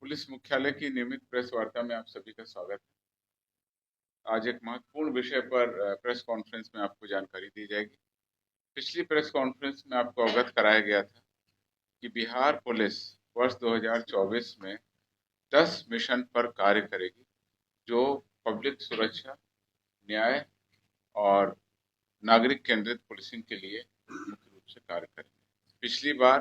Police मुख्यालय की नियमित प्रेस वार्ता में आप सभी का स्वागत है। आज एक महत्वपूर्ण विषय पर प्रेस कॉन्फ्रेंस में आपको जानकारी दी जाएगी। पिछली प्रेस कॉन्फ्रेंस में आपको अवगत कराया गया था कि बिहार पुलिस वर्ष 2024 में 10 मिशन पर कार्य करेगी, जो पब्लिक सुरक्षा, न्याय और नागरिक केंद्रित पुलिसिंग के लिए मुख्य रूप से कार्य करेंगे। पिछली बार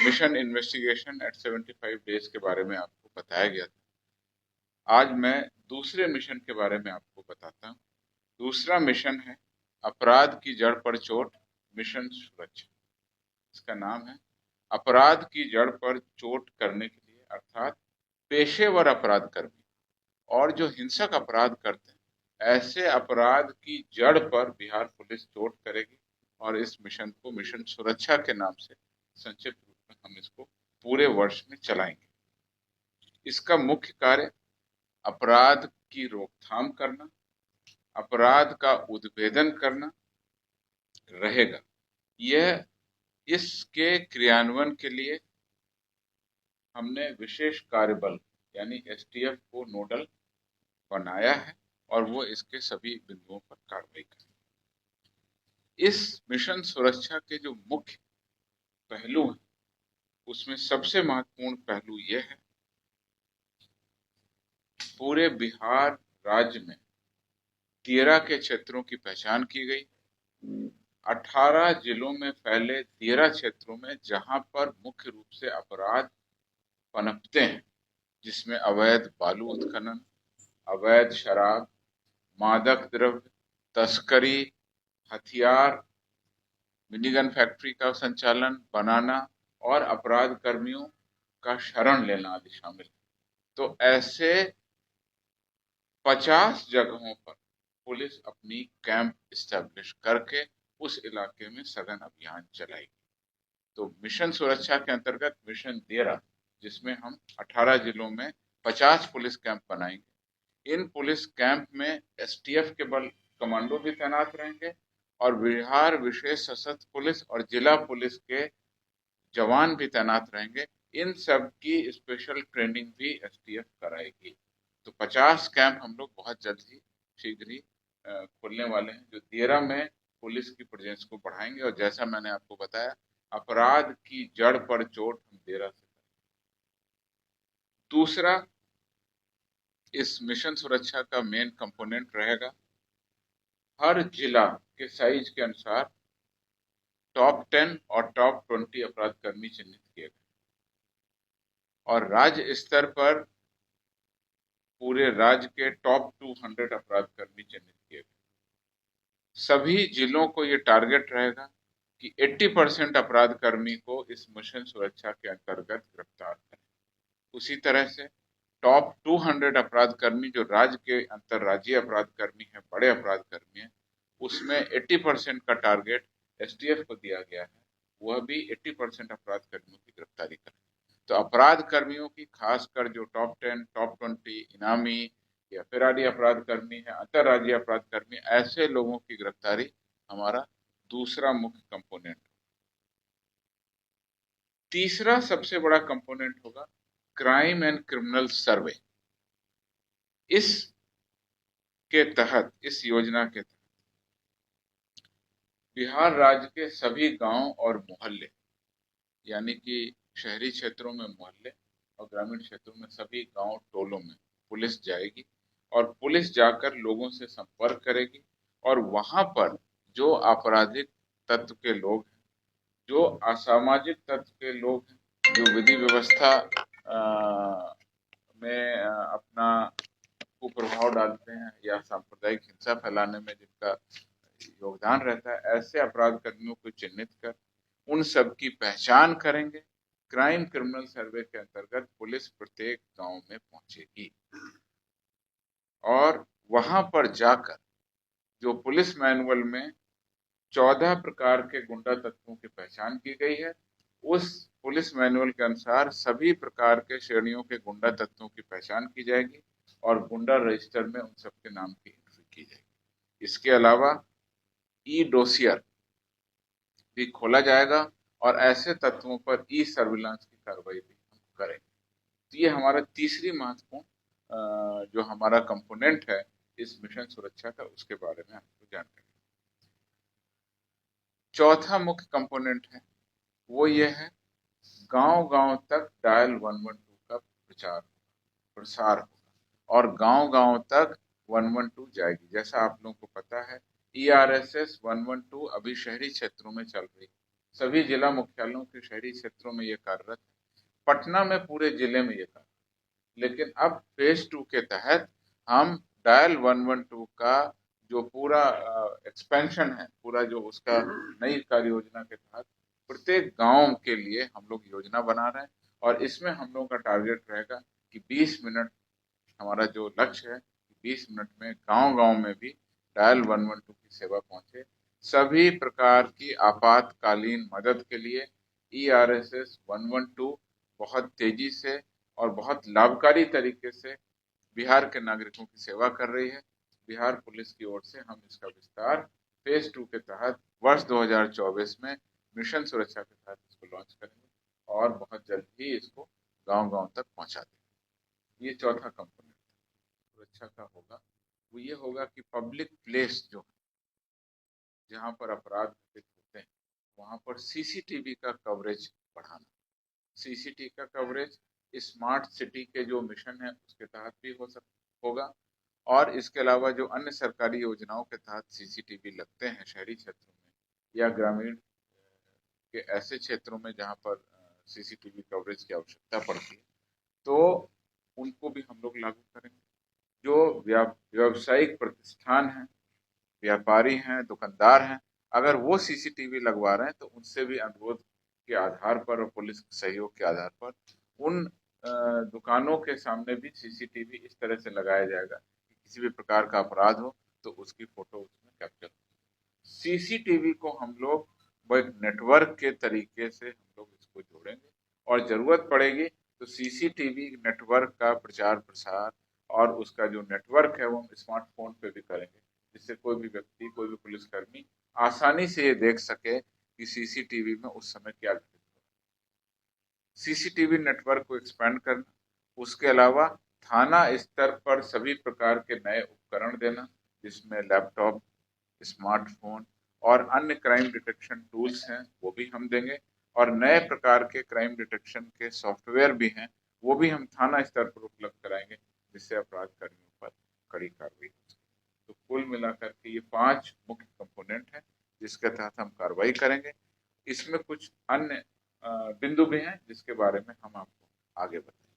मिशन इन्वेस्टिगेशन एट 75 डेज के बारे में आपको बताया गया था। आज मैं दूसरे मिशन के बारे में आपको बताता हूँ। दूसरा मिशन है अपराध की जड़ पर चोट मिशन सुरक्षा। इसका नाम है अपराध की जड़ पर चोट करने के लिए, अर्थात पेशेवर अपराध कर्मी और जो हिंसक अपराध करते हैं, ऐसे अपराध की जड़ पर बिहार पुलिस चोट करेगी और इस मिशन को मिशन सुरक्षा के नाम से संक्षिप्त रूप में हम इसको पूरे वर्ष में चलाएंगे। इसका मुख्य कार्य अपराध की रोकथाम करना, अपराध का उद्भेदन करना रहेगा। यह इसके क्रियान्वयन के लिए हमने विशेष कार्यबल यानी एसटीएफ को नोडल बनाया है और वो इसके सभी बिंदुओं पर कार्रवाई करें। इस मिशन सुरक्षा के जो मुख्य पहलू हैं, उसमें सबसे महत्वपूर्ण पहलू यह है, पूरे बिहार राज्य में 13 के क्षेत्रों की पहचान की गई। 18 जिलों में फैले 13 क्षेत्रों में जहां पर मुख्य रूप से अपराध पनपते हैं, जिसमें अवैध बालू उत्खनन, अवैध शराब, मादक द्रव्य तस्करी, हथियार, मिनीगन फैक्ट्री का संचालन, बनाना और अपराध कर्मियों का शरण लेना आदि शामिल है। तो ऐसे 50 जगहों पर पुलिस अपनी कैंप स्टैब्लिश करके उस इलाके में सघन अभियान चलाएगी। तो मिशन सुरक्षा के अंतर्गत मिशन 13, जिसमें हम 18 जिलों में 50 पुलिस कैंप बनाएंगे। इन पुलिस कैंप में एसटीएफ के बल कमांडो भी तैनात रहेंगे और बिहार विशेष सशस्त्र पुलिस और जिला पुलिस के जवान भी तैनात रहेंगे। इन सब की स्पेशल ट्रेनिंग भी एसटीएफ कराएगी। तो 50 कैंप हम लोग बहुत जल्द ही शीघ्र ही खोलने वाले हैं, जो 13 में पुलिस की प्रेजेंस को बढ़ाएंगे और जैसा मैंने आपको बताया, अपराध की जड़ पर चोट हम 13 से। दूसरा, इस मिशन सुरक्षा का मेन कंपोनेंट रहेगा, हर जिला के साइज के अनुसार टॉप 10 और टॉप 20 अपराध कर्मी चिन्हित किए गए और राज्य स्तर पर पूरे राज्य के टॉप 200 अपराध कर्मी चिन्हित किए गए। सभी जिलों को ये टारगेट रहेगा कि 80% अपराध कर्मी को इस मिशन सुरक्षा के अंतर्गत गिरफ्तार करें। उसी तरह से टॉप 200 अपराध कर्मी जो राज्य के अंतर्राज्यीय अपराध कर्मी हैं, बड़े अपराध कर्मी हैं, उसमें 80% का टारगेट एसटीएफ को दिया गया है, वह भी 80% अपराध कर्मियों की गिरफ्तारी करें। तो अपराध कर्मियों की, खासकर जो टॉप 10, टॉप 20 इनामी या फिरारी अपराध कर्मी है, अंतर्राज्यीय अपराध कर्मी, ऐसे लोगों की गिरफ्तारी हमारा दूसरा मुख्य कंपोनेंट। तीसरा सबसे बड़ा कंपोनेंट होगा क्राइम एंड क्रिमिनल सर्वे। इस योजना के तहत बिहार राज्य के सभी गांव और मोहल्ले, यानी कि शहरी क्षेत्रों में मोहल्ले और ग्रामीण क्षेत्रों में सभी गांव टोलों में पुलिस जाएगी और पुलिस जाकर लोगों से संपर्क करेगी और वहां पर जो आपराधिक तत्व के लोग हैं, जो असामाजिक तत्व के लोग हैं, जो विधि व्यवस्था में अपना कुप्रभाव डालते हैं या सांप्रदायिक हिंसा फैलाने में जिनका योगदान रहता है, ऐसे अपराध कर्मियों को चिन्हित कर उन सब की पहचान करेंगे। क्राइम क्रिमिनल सर्वे के अंतर्गत पुलिस प्रत्येक गांव में पहुंचेगी और वहां पर जाकर जो पुलिस मैनुअल में 14 प्रकार के गुंडा तत्वों की पहचान की गई है, उस पुलिस मैनुअल के अनुसार सभी प्रकार के श्रेणियों के गुंडा तत्वों की पहचान की जाएगी और गुंडा रजिस्टर में उन सबके नाम की एंट्री की जाएगी। इसके अलावा ई डोसियर भी खोला जाएगा और ऐसे तत्वों पर ई सर्विलांस की कार्रवाई भी हम करेंगे। तो ये हमारा तीसरी महत्वपूर्ण जो हमारा कंपोनेंट है इस मिशन सुरक्षा का, उसके बारे में आपको जानकारी। चौथा मुख्य कंपोनेंट है वो ये है, गांव-गांव तक डायल 112 का प्रसार होगा और गांव-गांव तक 112 जाएगी। जैसा आप लोगों को पता है, ERSS 112 अभी शहरी क्षेत्रों में चल रही है, सभी जिला मुख्यालयों के शहरी क्षेत्रों में ये कार्यरत है, पटना में पूरे जिले में ये कार्यरत। लेकिन अब फेज 2 के तहत हम डायल 112 का जो पूरा एक्सपेंशन है, पूरा जो उसका नई कार्य योजना के तहत प्रत्येक गांव के लिए हम लोग योजना बना रहे हैं और इसमें हम लोगों का टारगेट रहेगा कि 20 मिनट, हमारा जो लक्ष्य है 20 मिनट में गांव-गांव में भी डायल 112 की सेवा पहुंचे। सभी प्रकार की आपातकालीन मदद के लिए ERSS 112 बहुत तेजी से और बहुत लाभकारी तरीके से बिहार के नागरिकों की सेवा कर रही है। बिहार पुलिस की ओर से हम इसका विस्तार फेज 2 के तहत वर्ष 2024 में मिशन सुरक्षा के तहत इसको लॉन्च करेंगे और बहुत जल्द ही इसको गांव-गांव तक पहुंचा देंगे। ये चौथा कंपोनेंट सुरक्षा का होगा। वो ये होगा कि पब्लिक प्लेस जो जहाँ पर अपराध घटित होते हैं वहाँ पर CCTV का कवरेज बढ़ाना। CCTV का कवरेज स्मार्ट सिटी के जो मिशन है उसके तहत भी होगा और इसके अलावा जो अन्य सरकारी योजनाओं के तहत CCTV लगते हैं शहरी क्षेत्रों में या ग्रामीण के ऐसे क्षेत्रों में जहाँ पर CCTV कवरेज की आवश्यकता पड़ती है, तो उनको भी हम लोग लागू करेंगे। जो व्यावसायिक प्रतिष्ठान हैं, व्यापारी हैं, दुकानदार हैं, अगर वो CCTV लगवा रहे हैं तो उनसे भी अनुरोध के आधार पर और पुलिस सहयोग के आधार पर उन दुकानों के सामने भी CCTV इस तरह से लगाया जाएगा कि किसी भी प्रकार का अपराध हो तो उसकी फोटो उसमें कैप्चर हो। CCTV को हम लोग वो एक नेटवर्क के तरीके से हम लोग इसको जोड़ेंगे और जरूरत पड़ेगी तो CCTV नेटवर्क का प्रचार प्रसार और उसका जो नेटवर्क है वो हम स्मार्टफोन पे भी करेंगे, जिससे कोई भी व्यक्ति, कोई भी पुलिसकर्मी आसानी से ये देख सके कि CCTV में उस समय क्या घटित हो रहा है। CCTV नेटवर्क को एक्सपेंड करना, उसके अलावा थाना स्तर पर सभी प्रकार के नए उपकरण देना, जिसमें लैपटॉप, स्मार्टफोन और अन्य क्राइम डिटेक्शन टूल्स हैं वो भी हम देंगे और नए प्रकार के क्राइम डिटेक्शन के सॉफ्टवेयर भी हैं वो भी हम थाना स्तर पर उपलब्ध कराएंगे, जिससे अपराध कर्मियों पर कड़ी कार्रवाई हो सके। तो कुल मिलाकर के ये 5 मुख्य कंपोनेंट हैं जिसके तहत हम कार्रवाई करेंगे। इसमें कुछ अन्य बिंदु भी हैं जिसके बारे में हम आपको आगे बताएंगे।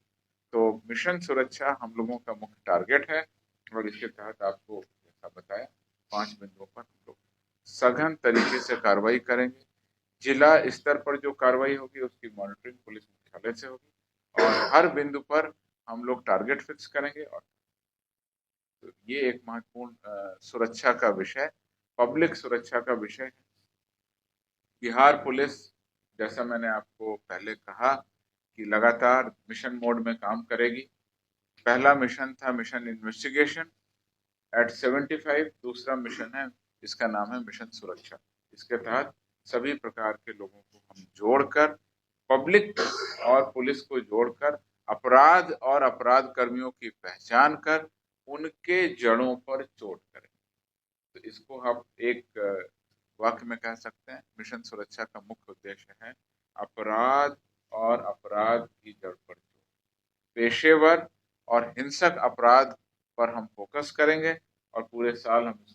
तो मिशन सुरक्षा हम लोगों का मुख्य टारगेट है और इसके तहत आपको जैसा बताया 5 बिंदुओं पर हम लोग सघन तरीके से कार्रवाई करेंगे। जिला स्तर पर जो कार्रवाई होगी उसकी मॉनिटरिंग पुलिस मुख्यालय से होगी और हर बिंदु पर हम लोग टारगेट फिक्स करेंगे। और तो ये एक महत्वपूर्ण सुरक्षा का विषय, पब्लिक सुरक्षा का विषय है। बिहार पुलिस, जैसा मैंने आपको पहले कहा, कि लगातार मिशन मोड में काम करेगी। पहला मिशन था मिशन इन्वेस्टिगेशन एट 75, दूसरा मिशन है इसका नाम है मिशन सुरक्षा। इसके तहत सभी प्रकार के लोगों को हम जोड़कर, पब्लिक और पुलिस को जोड़कर अपराध और अपराध कर्मियों की पहचान कर उनके जड़ों पर चोट करें। तो इसको हम एक वाक्य में कह सकते हैं, मिशन सुरक्षा का मुख्य उद्देश्य है अपराध और अपराध की जड़ पर चोट। पेशेवर और हिंसक अपराध पर हम फोकस करेंगे और पूरे साल हम